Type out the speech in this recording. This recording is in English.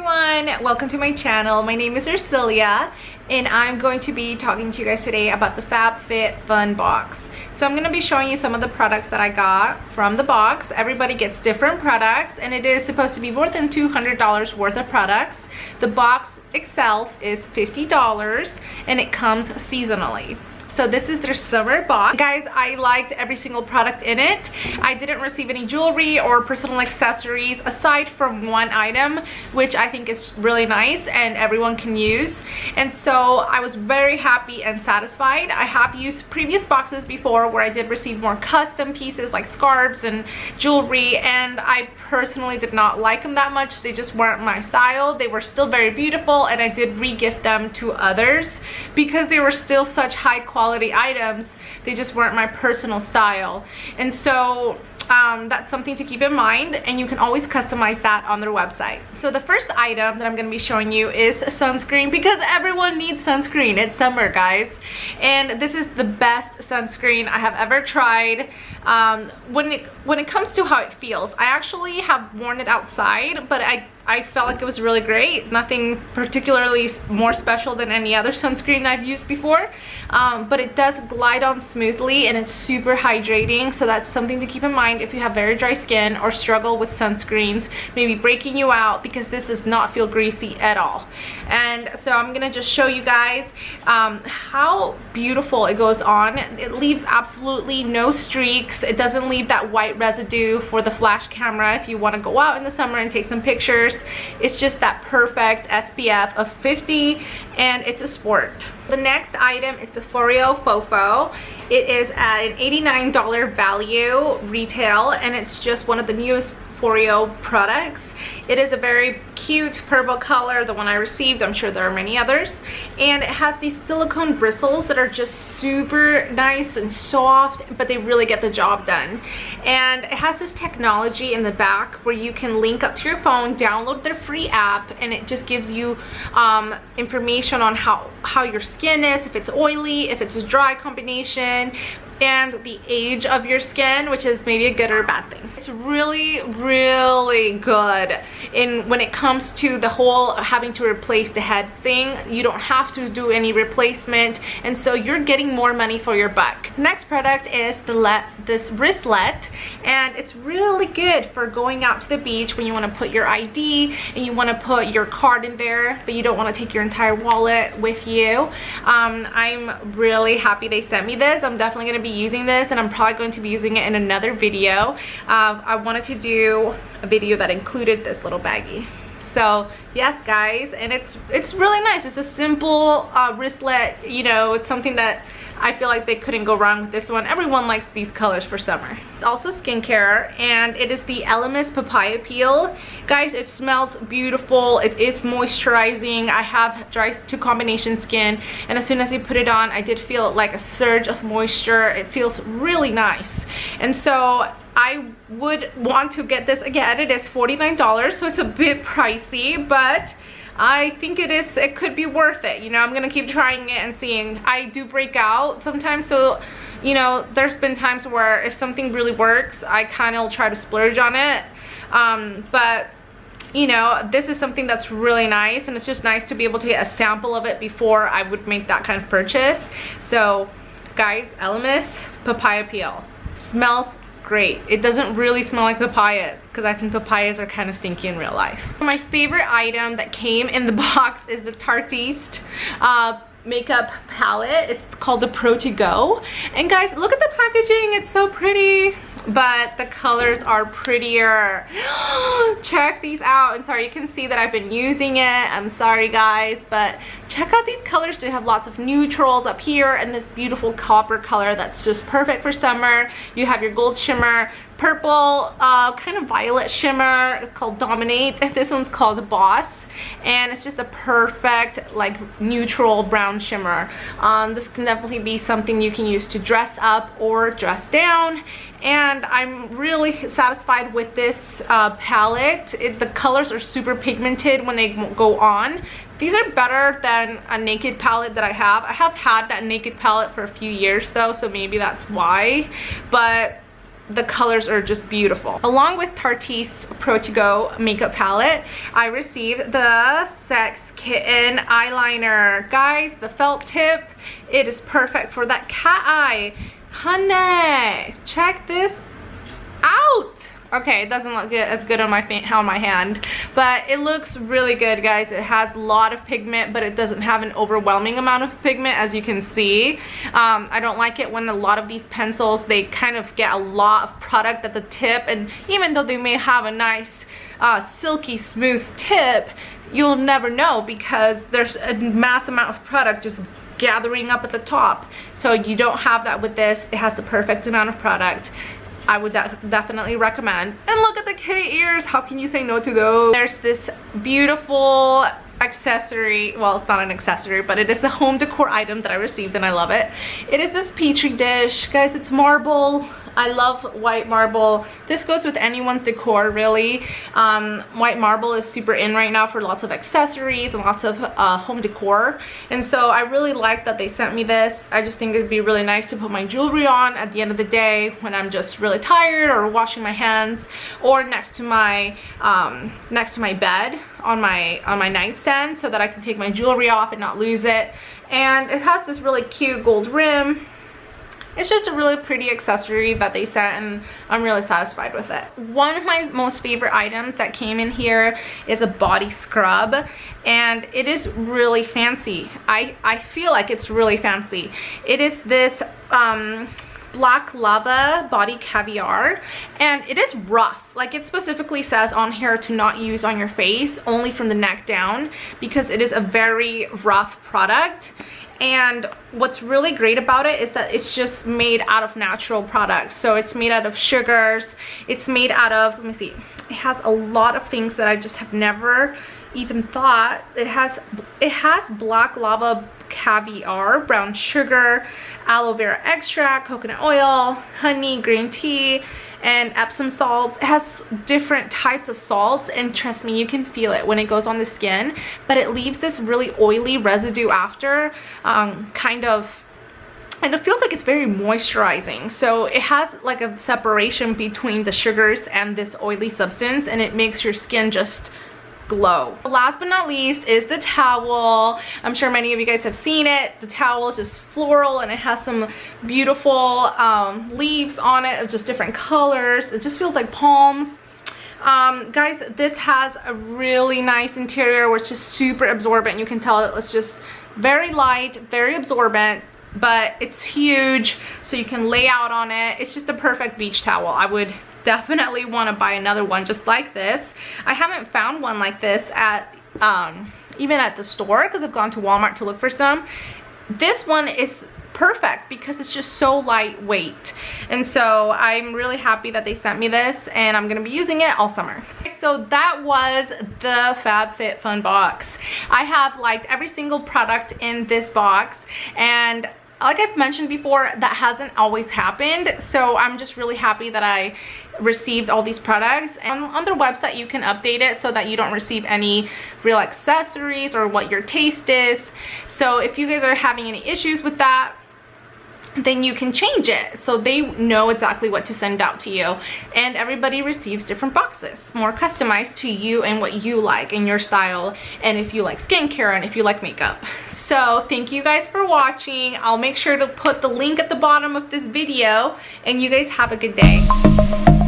everyone, welcome to my channel. My name is Ursilia and I'm going to be talking to you guys today about the FabFitFun box. So I'm going to be showing you some of the products that I got from the box. Everybody gets different products and it is supposed to be more than $200 worth of products. The box itself is $50 and it comes seasonally. So this is their summer box. Guys, I liked every single product in it. I didn't receive any jewelry or personal accessories aside from one item, which I think is really nice and everyone can use. And so I was very happy and satisfied. I have used previous boxes before where I did receive more custom pieces like scarves and jewelry, and I personally did not like them that much. They just weren't my style. They were still very beautiful and I did re-gift them to others because they were still such high quality items. They just weren't my personal style. And so that's something to keep in mind, and you can always customize that on their website. So the first item that I'm going to be showing you is sunscreen, because everyone needs sunscreen. It's summer, guys, and this is the best sunscreen I have ever tried. When it comes to how it feels, I actually have worn it outside, but I felt like it was really great. Nothing particularly more special than any other sunscreen I've used before, but it does glide on smoothly and it's super hydrating. So that's something to keep in mind if you have very dry skin or struggle with sunscreens maybe breaking you out, because this does not feel greasy at all. And so I'm gonna just show you guys how beautiful it goes on. It leaves absolutely no streaks. It doesn't leave that white residue for the flash camera if you want to go out in the summer and take some pictures. It's just that perfect SPF of 50, and it's a sport. The next item is the Foreo Fofo. It is at an $89 value retail, and it's just one of the newest Foreo products. It is a very cute purple color, the one I received. I'm sure there are many others, and it has these silicone bristles that are just super nice and soft, but they really get the job done. And it has this technology in the back where you can link up to your phone, download their free app, and it just gives you information on how your skin is, if it's oily, if it's a dry combination, and the age of your skin, which is maybe a good or a bad thing. It's really good when it comes to the whole having to replace the head thing. You don't have to do any replacement, and so you're getting more money for your buck. Next product is this wristlet, and it's really good for going out to the beach when you want to put your ID and you want to put your card in there, but you don't want to take your entire wallet with you. I'm really happy they sent me this. I'm definitely going to be using this, and I'm probably going to be using it in another video. I wanted to do a video that included this little baggie. So yes, guys, and it's really nice. It's a simple wristlet. You know, it's something that I feel like they couldn't go wrong with this one. Everyone likes these colors for summer. It's also skincare, and it is the Elemis Papaya Peel. Guys, it smells beautiful. It is moisturizing. I have dry to combination skin, and as soon as I put it on, I did feel like a surge of moisture. It feels really nice, and so I would want to get this again. It is $49, so it's a bit pricey, but I think it could be worth it. You know, I'm gonna keep trying it and seeing. I do break out sometimes, so you know, there's been times where if something really works, I kind of try to splurge on it. But you know, this is something that's really nice, and it's just nice to be able to get a sample of it before I would make that kind of purchase. So guys, Elemis Papaya Peel smells great. It doesn't really smell like papayas, because I think papayas are kind of stinky in real life. My favorite item that came in the box is the Tartiste makeup palette. It's called the Pro To Go, and guys, look at the packaging. It's so pretty, but the colors are prettier. Check these out. And sorry, you can see that I've been using it. I'm sorry guys, but check out these colors. They have lots of neutrals up here and this beautiful copper color that's just perfect for summer. You have your gold shimmer, purple, kind of violet shimmer. It's called Dominate. This one's called Boss, and it's just a perfect like neutral brown shimmer. This can definitely be something you can use to dress up or dress down, and I'm really satisfied with this palette. The colors are super pigmented when they go on. These are better than a naked palette that I have. I have had that naked palette for a few years though, so maybe that's why, but the colors are just beautiful. Along with Tarte's Pro To Go makeup palette, I received the Sex Kitten eyeliner. Guys, the felt tip, it is perfect for that cat eye. Honey, check this out. Okay, it doesn't look as good on my hand, but it looks really good, guys. It has a lot of pigment, but it doesn't have an overwhelming amount of pigment, as you can see. I don't like it when a lot of these pencils, they kind of get a lot of product at the tip, and even though they may have a nice silky smooth tip, you'll never know because there's a mass amount of product just gathering up at the top. So you don't have that with this. It has the perfect amount of product. I would definitely recommend. And look at the kitty ears. How can you say no to those? There's this beautiful accessory. Well, it's not an accessory, but it is a home decor item that I received and I love it. It is this petri dish. Guys, it's marble. I love white marble. This goes with anyone's decor, really. White marble is super in right now for lots of accessories and lots of home decor. And so I really like that they sent me this. I just think it'd be really nice to put my jewelry on at the end of the day when I'm just really tired or washing my hands, or next to my bed on my nightstand, so that I can take my jewelry off and not lose it. And it has this really cute gold rim. It's just a really pretty accessory that they sent, and I'm really satisfied with it. One of my most favorite items that came in here is a body scrub, and it is really fancy. I feel like it's really fancy. It is this black lava body caviar, and it is rough. Like, it specifically says on here to not use on your face, only from the neck down, because it is a very rough product. And what's really great about it is that it's just made out of natural products. So it's made out of sugars, it's made out of, let me see, it has a lot of things that I just have never even thought. It has black lava caviar, brown sugar, aloe vera extract, coconut oil, honey, green tea, and Epsom salts. It has different types of salts, and trust me, you can feel it when it goes on the skin, but it leaves this really oily residue after, kind of, and it feels like it's very moisturizing. So it has like a separation between the sugars and this oily substance, and it makes your skin just glow. Last but not least is the towel. I'm sure many of you guys have seen it. The towel is just floral, and it has some beautiful leaves on it of just different colors. It just feels like palms. Guys, this has a really nice interior where it's just super absorbent. You can tell it's just very light, very absorbent, but it's huge, so you can lay out on it. It's just the perfect beach towel. I would definitely want to buy another one just like this. I haven't found one like this at even at the store, because I've gone to Walmart to look for some. This one is perfect because it's just so lightweight, and so I'm really happy that they sent me this, and I'm gonna be using it all summer. So that was the FabFitFun box. I have liked every single product in this box, and like I've mentioned before, that hasn't always happened, so I'm just really happy that I received all these products. And on their website you can update it so that you don't receive any real accessories or what your taste is. So if you guys are having any issues with that, then you can change it so they know exactly what to send out to you. And everybody receives different boxes, more customized to you and what you like and your style, and if you like skincare and if you like makeup. So thank you guys for watching. I'll make sure to put the link at the bottom of this video, and you guys have a good day.